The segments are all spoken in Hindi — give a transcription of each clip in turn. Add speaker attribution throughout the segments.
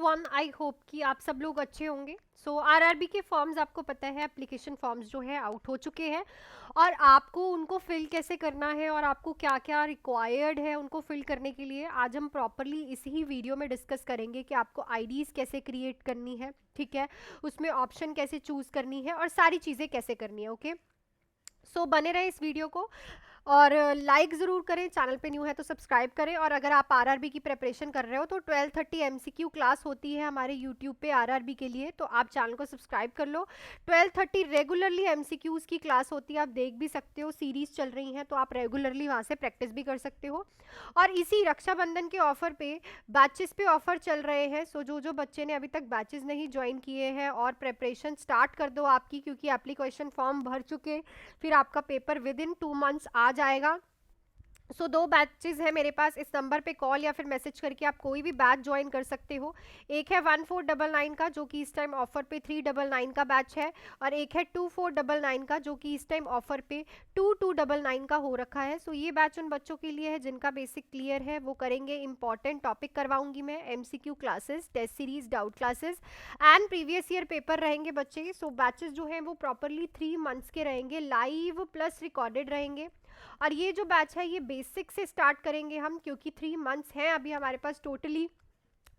Speaker 1: एवरीवन, आई होप कि आप सब लोग अच्छे होंगे। सो आरआरबी के फॉर्म्स आपको पता है, एप्लीकेशन फॉर्म्स जो है आउट हो चुके हैं और आपको उनको फिल कैसे करना है और आपको क्या क्या रिक्वायर्ड है उनको फिल करने के लिए आज हम प्रॉपरली इसी ही वीडियो में डिस्कस करेंगे कि आपको आईडीज़ कैसे क्रिएट करनी है, ठीक है, उसमें ऑप्शन कैसे चूज़ करनी है और सारी चीज़ें कैसे करनी है। ओके, सो बने रहे इस वीडियो को और लाइक ज़रूर करें, चैनल पे न्यू है तो सब्सक्राइब करें। और अगर आप आरआरबी की प्रिपरेशन कर रहे हो तो 12:30 एमसीक्यू क्लास होती है हमारे यूट्यूब पे आरआरबी के लिए, तो आप चैनल को सब्सक्राइब कर लो। 12:30 रेगुलरली एमसीक्यूज़ की क्लास होती है, आप देख भी सकते हो, सीरीज़ चल रही हैं तो आप रेगुलरली वहाँ से प्रैक्टिस भी कर सकते हो। और इसी रक्षाबंधन के ऑफर पे बैचेस पे ऑफर चल रहे हैं। सो जो बच्चे ने अभी तक बैचेस नहीं ज्वाइन किए हैं और प्रिपरेशन स्टार्ट कर दो आपकी, क्योंकि एप्लीकेशन फॉर्म भर चुके, फिर आपका पेपर विद इन 2 मंथ्स आ जाएगा। सो 2 बैचेस है मेरे पास, इस नंबर पे कॉल या फिर मैसेज करके आप कोई भी बैच ज्वाइन कर सकते हो। एक है 1499 का जो कि इस टाइम ऑफर पे 399 का बैच है, और एक है 2499 का जो कि इस टाइम ऑफर पे 2299 का हो रखा है। सो ये बैच उन बच्चों के लिए है जिनका बेसिक क्लियर है, वो करेंगे। इंपॉर्टेंट टॉपिक करवाऊंगी मैं, MCQ classes, test series, doubt classes and previous year paper रहेंगे बच्चे। सो बैचेस जो हैं वो प्रॉपरली 3 मंथ्स के रहेंगे, लाइव प्लस रिकॉर्डेड रहेंगे। और ये जो बैच है ये बेसिक से स्टार्ट करेंगे हम, क्योंकि 3 मंथ्स हैं अभी हमारे पास totally.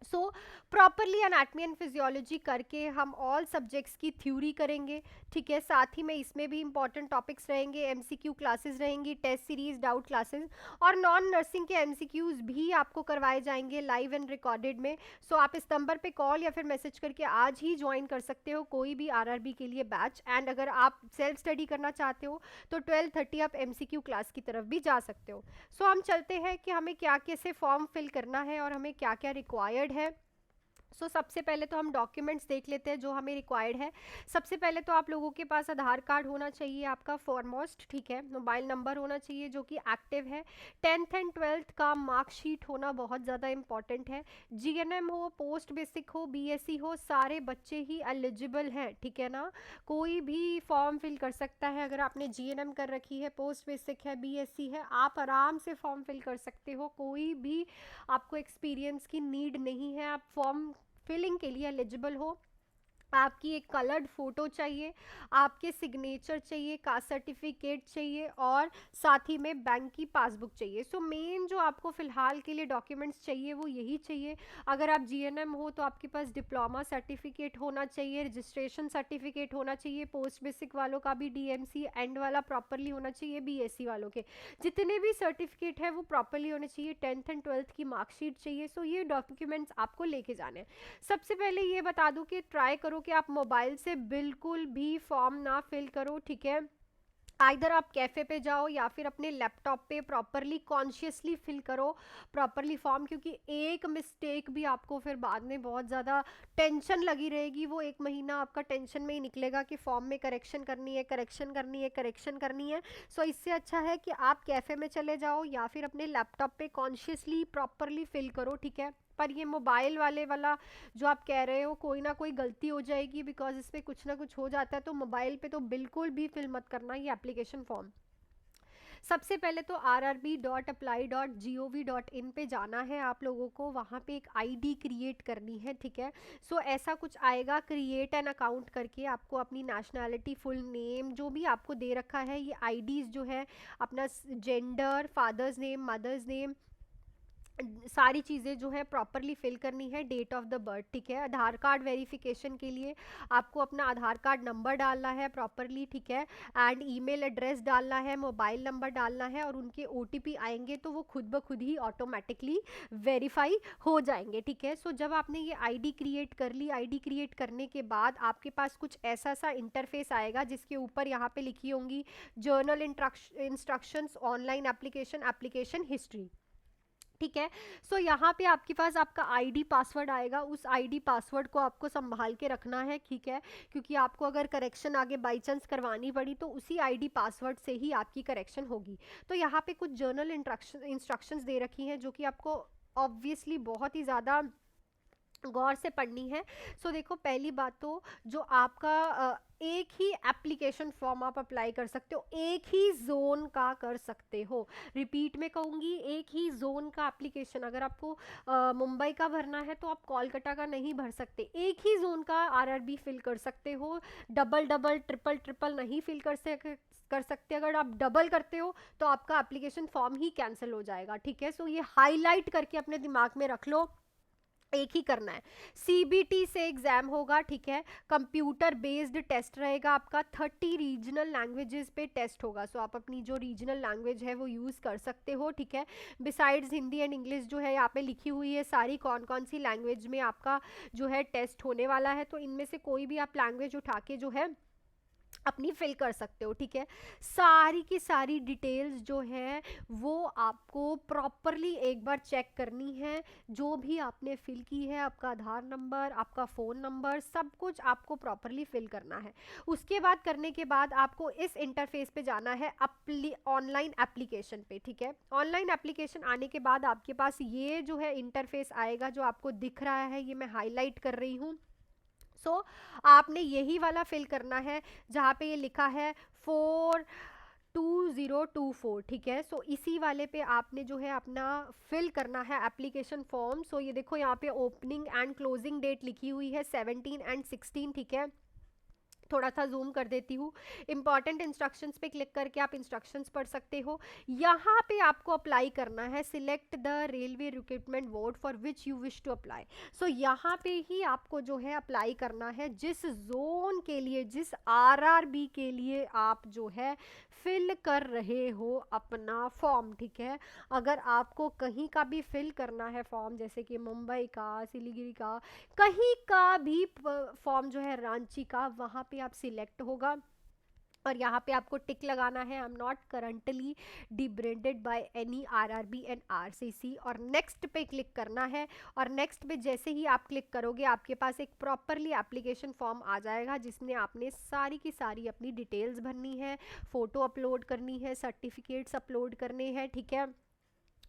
Speaker 1: So properly anatomy and physiology करके हम ऑल सब्जेक्ट्स की थ्योरी करेंगे, ठीक है। साथ ही में इसमें भी इंपॉर्टेंट टॉपिक्स रहेंगे, एमसीक्यू क्लासेस रहेंगी, टेस्ट सीरीज, डाउट क्लासेस और नॉन नर्सिंग के एमसीक्यूज भी आपको करवाए जाएंगे लाइव एंड रिकॉर्डेड में। सो आप इस नंबर पे कॉल या फिर मैसेज करके आज ही ज्वाइन कर सकते हो कोई भी आरआरबी के लिए बैच। एंड अगर आप सेल्फ स्टडी करना चाहते हो तो 12:30 आप एमसीक्यू क्लास की तरफ भी जा सकते हो। सो हम चलते हैं कि हमें क्या कैसे फॉर्म फिल करना है और हमें क्या क्या रिक्वायर्ड है। सबसे पहले तो हम डॉक्यूमेंट्स देख लेते हैं जो हमें रिक्वायर्ड है। सबसे पहले तो आप लोगों के पास आधार कार्ड होना चाहिए आपका फॉरमोस्ट, ठीक है। मोबाइल नंबर होना चाहिए जो कि एक्टिव है। 10th एंड 12th का मार्कशीट होना बहुत ज़्यादा इंपॉर्टेंट है। जीएनएम हो, पोस्ट बेसिक हो, बीएससी हो, सारे बच्चे ही एलिजिबल हैं, ठीक है ना। कोई भी फॉर्म फिल कर सकता है। अगर आपने जीएनएम कर रखी है, पोस्ट बेसिक है, बीएससी है, आप आराम से फॉर्म फिल कर सकते हो। कोई भी आपको एक्सपीरियंस की नीड नहीं है, आप फॉर्म फिलिंग के लिए एलिजिबल हो। आपकी एक कलर्ड फोटो चाहिए, आपके सिग्नेचर चाहिए, कास्ट सर्टिफिकेट चाहिए और साथ ही में बैंक की पासबुक चाहिए। सो मेन जो आपको फिलहाल के लिए डॉक्यूमेंट्स चाहिए वो यही चाहिए। अगर आप जीएनएम हो तो आपके पास डिप्लोमा सर्टिफिकेट होना चाहिए, रजिस्ट्रेशन सर्टिफिकेट होना चाहिए, पोस्ट बेसिक वालों का भी डीएमसी एंड वाला प्रॉपरली होना चाहिए, बीएससी वालों के जितने भी सर्टिफिकेट है वो प्रॉपरली होने चाहिए, 10th एंड 12th की मार्कशीट चाहिए। सो ये डॉक्यूमेंट्स आपको लेके जाने हैं। सबसे पहले ये बता दूं कि ट्राई करो कि आप मोबाइल से बिल्कुल भी फॉर्म ना फिल करो, ठीक है। आइधर आप कैफ़े पे जाओ या फिर अपने लैपटॉप पे प्रॉपरली कॉन्शियसली फिल करो प्रॉपरली फॉर्म, क्योंकि एक मिस्टेक भी आपको फिर बाद में बहुत ज़्यादा टेंशन लगी रहेगी। वो 1 महीना आपका टेंशन में ही निकलेगा कि फॉर्म में करेक्शन करनी है, करेक्शन करनी है, करेक्शन करनी है। सो इससे अच्छा है कि आप कैफ़े में चले जाओ या फिर अपने लैपटॉप पे कॉन्शियसली प्रॉपरली फिल करो, ठीक है। पर ये मोबाइल वाला जो आप कह रहे हो कोई ना कोई गलती हो जाएगी, बिकॉज इसमें कुछ ना कुछ हो जाता है, तो मोबाइल पे तो बिल्कुल भी फिल मत करना ये एप्लीकेशन फॉर्म। सबसे पहले तो rrb.apply.gov.in पे जाना है आप लोगों को, वहाँ पे एक आईडी क्रिएट करनी है, ठीक है। ऐसा कुछ आएगा, क्रिएट एन अकाउंट करके आपको अपनी नेशनैलिटी, फुल नेम जो भी आपको दे रखा है, ये आईडीज़ जो है, अपना gender, father's name, mother's name, सारी चीज़ें जो है प्रॉपरली फिल करनी है, डेट ऑफ द बर्थ, ठीक है। आधार कार्ड वेरिफिकेशन के लिए आपको अपना आधार कार्ड नंबर डालना है प्रॉपरली, ठीक है। एंड ईमेल एड्रेस डालना है, मोबाइल नंबर डालना है, और उनके ओटीपी आएंगे तो वो खुद ब खुद ही ऑटोमेटिकली वेरीफाई हो जाएंगे, ठीक है। जब आपने ये आईडी क्रिएट कर ली, आईडी क्रिएट करने के बाद आपके पास कुछ ऐसा सा इंटरफेस आएगा जिसके ऊपर यहाँ पे लिखी होंगी journal instructions, online application, application history, ठीक है। यहाँ पे आपके पास आपका आईडी पासवर्ड आएगा, उस आईडी पासवर्ड को आपको संभाल के रखना है, ठीक है, क्योंकि आपको अगर करेक्शन आगे बाई चांस करवानी पड़ी तो उसी आईडी पासवर्ड से ही आपकी करेक्शन होगी। तो यहाँ पे कुछ जर्नल इंस्ट्रक्शंस दे रखी हैं जो कि आपको ऑब्वियसली बहुत ही ज़्यादा गौर से पढ़नी है। सो देखो, पहली बात तो जो आपका एक ही एप्लीकेशन फॉर्म आप अप्लाई कर सकते हो, एक ही जोन का कर सकते हो। रिपीट में कहूँगी, एक ही जोन का एप्लीकेशन। अगर आपको मुंबई का भरना है तो आप कोलकाता का नहीं भर सकते, एक ही जोन का आरआरबी फिल कर सकते हो। डबल डबल ट्रिपल ट्रिपल नहीं फिल कर सकते। अगर आप डबल करते हो तो आपका एप्लीकेशन फॉर्म ही कैंसिल हो जाएगा, ठीक है। सो ये हाईलाइट करके अपने दिमाग में रख लो, एक ही करना है। सीबीटी से एग्जाम होगा, ठीक है। कंप्यूटर बेस्ड टेस्ट रहेगा आपका, 30 रीजनल लैंग्वेजेस पे टेस्ट होगा। सो आप अपनी जो रीजनल लैंग्वेज है वो यूज़ कर सकते हो, ठीक है। बिसाइड्स हिंदी एंड इंग्लिश जो है यहाँ पे लिखी हुई है सारी कौन कौन सी लैंग्वेज में आपका जो है टेस्ट होने वाला है, तो इनमें से कोई भी आप लैंग्वेज उठा के जो है अपनी फिल कर सकते हो, ठीक है। सारी की सारी डिटेल्स जो है वो आपको प्रॉपरली एक बार चेक करनी है। जो भी आपने फिल की है, आपका आधार नंबर, आपका फ़ोन नंबर, सब कुछ आपको प्रॉपरली फिल करना है। उसके बाद करने के बाद आपको इस इंटरफेस पे जाना है ऑनलाइन एप्लीकेशन पे, ठीक है। ऑनलाइन एप्लीकेशन आने के बाद आपके पास ये जो है इंटरफेस आएगा, जो आपको दिख रहा है, ये मैं हाईलाइट कर रही हूँ। आपने यही वाला फिल करना है जहाँ पे ये लिखा है 42024, ठीक है। इसी वाले पे आपने जो है अपना फिल करना है एप्लीकेशन फॉर्म। ये देखो यहाँ पे ओपनिंग एंड क्लोजिंग डेट लिखी हुई है 17 एंड 16, ठीक है। थोड़ा सा जूम कर देती हूँ। इंपॉर्टेंट इंस्ट्रक्शंस पे क्लिक करके आप इंस्ट्रक्शंस पढ़ सकते हो। यहाँ पे आपको अप्लाई करना है, select the railway recruitment board for which you wish to apply. यहाँ पे ही आपको जो है अप्लाई करना है जिस जोन के लिए, जिस आरआरबी के लिए आप जो है फिल कर रहे हो अपना फॉर्म, ठीक है। अगर आपको कहीं का भी फिल करना है फॉर्म, जैसे कि मुंबई का, सिलीगुड़ी का, कहीं का भी फॉर्म जो है रांची का, वहाँ पे आप सिलेक्ट होगा और यहाँ पे आपको टिक लगाना है, I am not currently debarred by any RRB and RCC, और नेक्स्ट पे क्लिक करना है। और नेक्स्ट पे जैसे ही आप क्लिक करोगे आपके पास एक प्रॉपरली एप्लीकेशन फॉर्म आ जाएगा जिसमें आपने सारी की सारी अपनी डिटेल्स भरनी है, फ़ोटो अपलोड करनी है, सर्टिफिकेट्स अपलोड करने हैं, ठीक है।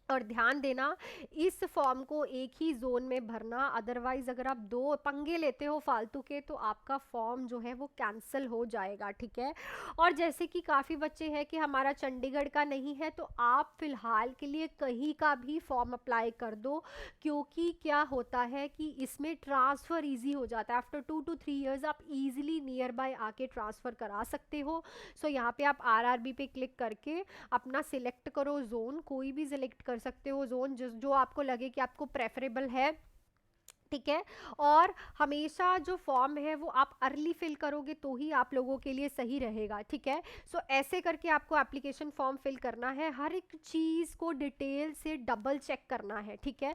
Speaker 1: और ध्यान देना, इस फॉर्म को एक ही जोन में भरना, अदरवाइज अगर आप दो पंगे लेते हो फालतू के तो आपका फॉर्म जो है वो कैंसिल हो जाएगा, ठीक है। और जैसे कि काफ़ी बच्चे हैं कि हमारा चंडीगढ़ का नहीं है, तो आप फिलहाल के लिए कहीं का भी फॉर्म अप्लाई कर दो, क्योंकि क्या होता है कि इसमें ट्रांसफ़र इजी हो जाता है। आफ्टर 2 to 3 ईयर्स आप इजीली नियर बाय आके ट्रांसफ़र करा सकते हो। यहाँ पे आप आरआरबी पे क्लिक करके अपना सिलेक्ट करो जोन, कोई भी सिलेक्ट कर सकते हो जोन जो आपको लगे कि आपको प्रेफरेबल है, ठीक है। और हमेशा जो फॉर्म है वो आप अर्ली फिल करोगे तो ही आप लोगों के लिए सही रहेगा, ठीक है। ऐसे करके आपको एप्लीकेशन फॉर्म फिल करना है, हर एक चीज़ को डिटेल से डबल चेक करना है, ठीक है।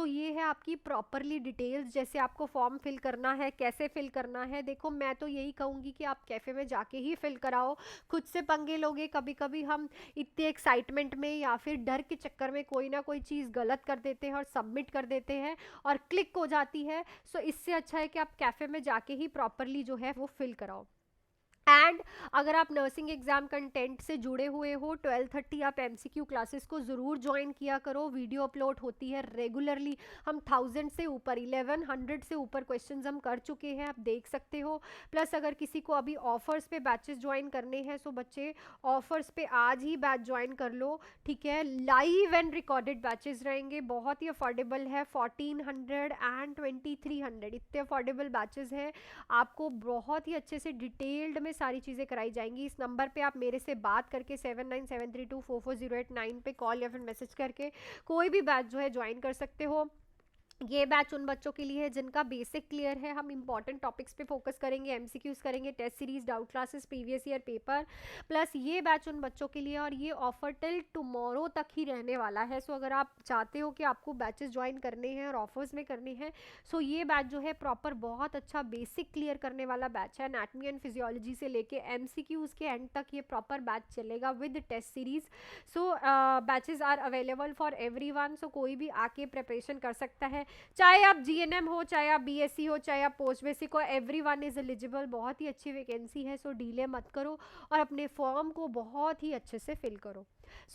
Speaker 1: ये है आपकी प्रॉपरली डिटेल्स, जैसे आपको फॉर्म फिल करना है, कैसे फिल करना है। देखो, मैं तो यही कहूँगी कि आप कैफ़े में जाके ही फिल कराओ, खुद से पंगे लोगे। कभी कभी हम इतने एक्साइटमेंट में या फिर डर के चक्कर में कोई ना कोई चीज़ गलत कर देते हैं और सबमिट कर देते हैं और क्लिक हो जाती है। इससे अच्छा है कि आप कैफे में जाके ही प्रॉपरली जो है वो फिल कराओ। एंड अगर आप नर्सिंग एग्जाम कंटेंट से जुड़े हुए हो, 12:30 आप एमसीक्यू क्लासेस को ज़रूर ज्वाइन किया करो। वीडियो अपलोड होती है रेगुलरली, हम 1000 से ऊपर, 1100 से ऊपर क्वेश्चंस हम कर चुके हैं, आप देख सकते हो। प्लस अगर किसी को अभी ऑफर्स पे बैचेस ज्वाइन करने हैं, सो बच्चे ऑफर्स पे आज ही बैच ज्वाइन कर लो, ठीक है। लाइव एंड रिकॉर्डेड बैचेस रहेंगे, बहुत ही अफोर्डेबल है, 1400 एंड 2300, इतने अफोर्डेबल बैचेस हैं। आपको बहुत ही अच्छे से डिटेल्ड में सारी चीज़ें कराई जाएंगी। इस नंबर पे आप मेरे से बात करके 7973244089 पे कॉल या फिर मैसेज करके कोई भी बैच जो है ज्वाइन कर सकते हो। ये बैच उन बच्चों के लिए है जिनका बेसिक क्लियर है। हम इंपॉर्टेंट टॉपिक्स पे फोकस करेंगे, एमसीक्यूज करेंगे, test series, doubt classes, previous year paper. Plus ये बैच उन बच्चों के लिए, और ये ऑफर टिल टुमारो तक ही रहने वाला है। अगर आप चाहते हो कि आपको बैचेस ज्वाइन करने हैं और ऑफर्स में करने हैं, ये बैच जो है प्रॉपर बहुत अच्छा बेसिक क्लियर करने वाला बैच है। एनाटमी एंड फिजियोलॉजी से लेके एमसीक्यूज के एंड तक ये प्रॉपर बैच चलेगा with test series. Batches are available for everyone, कोई भी आके प्रिपरेशन कर सकता है, चाहे आप जीएनएम हो, चाहे आप बीएससी हो, चाहे आप पोस्ट बेसिक हो, एवरीवन इज एलिजिबल। बहुत ही अच्छी वैकेंसी है, डीले मत करो और अपने फॉर्म को बहुत ही अच्छे से फिल करो।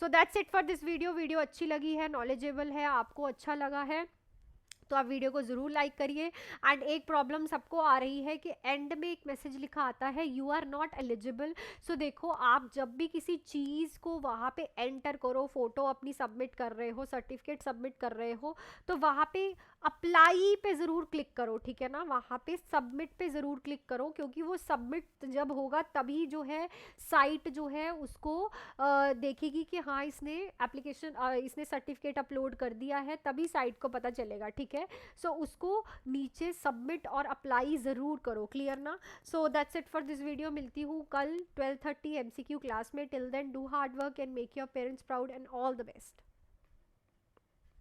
Speaker 1: That's it for this video. Video अच्छी लगी है, नॉलेजेबल है, आपको अच्छा लगा है तो आप वीडियो को ज़रूर लाइक करिए। एंड एक प्रॉब्लम सबको आ रही है कि एंड में एक मैसेज लिखा आता है यू आर नॉट एलिजिबल। सो देखो, आप जब भी किसी चीज़ को वहाँ पे एंटर करो, फोटो अपनी सबमिट कर रहे हो, सर्टिफिकेट सबमिट कर रहे हो, तो वहाँ पे अप्लाई पे ज़रूर क्लिक करो, ठीक है ना। वहाँ पे सबमिट पे ज़रूर क्लिक करो, क्योंकि वो सबमिट जब होगा तभी जो है साइट जो है उसको देखेगी कि हाँ इसने एप्लीकेशन, इसने सर्टिफिकेट अपलोड कर दिया है, तभी साइट को पता चलेगा, ठीक है। सो उसको नीचे सबमिट और अप्लाई ज़रूर करो, क्लियर ना। So that's it for this video. मिलती हूँ कल 12:30 MCQ क्लास में। Till then do hard work and make your parents proud and all the best.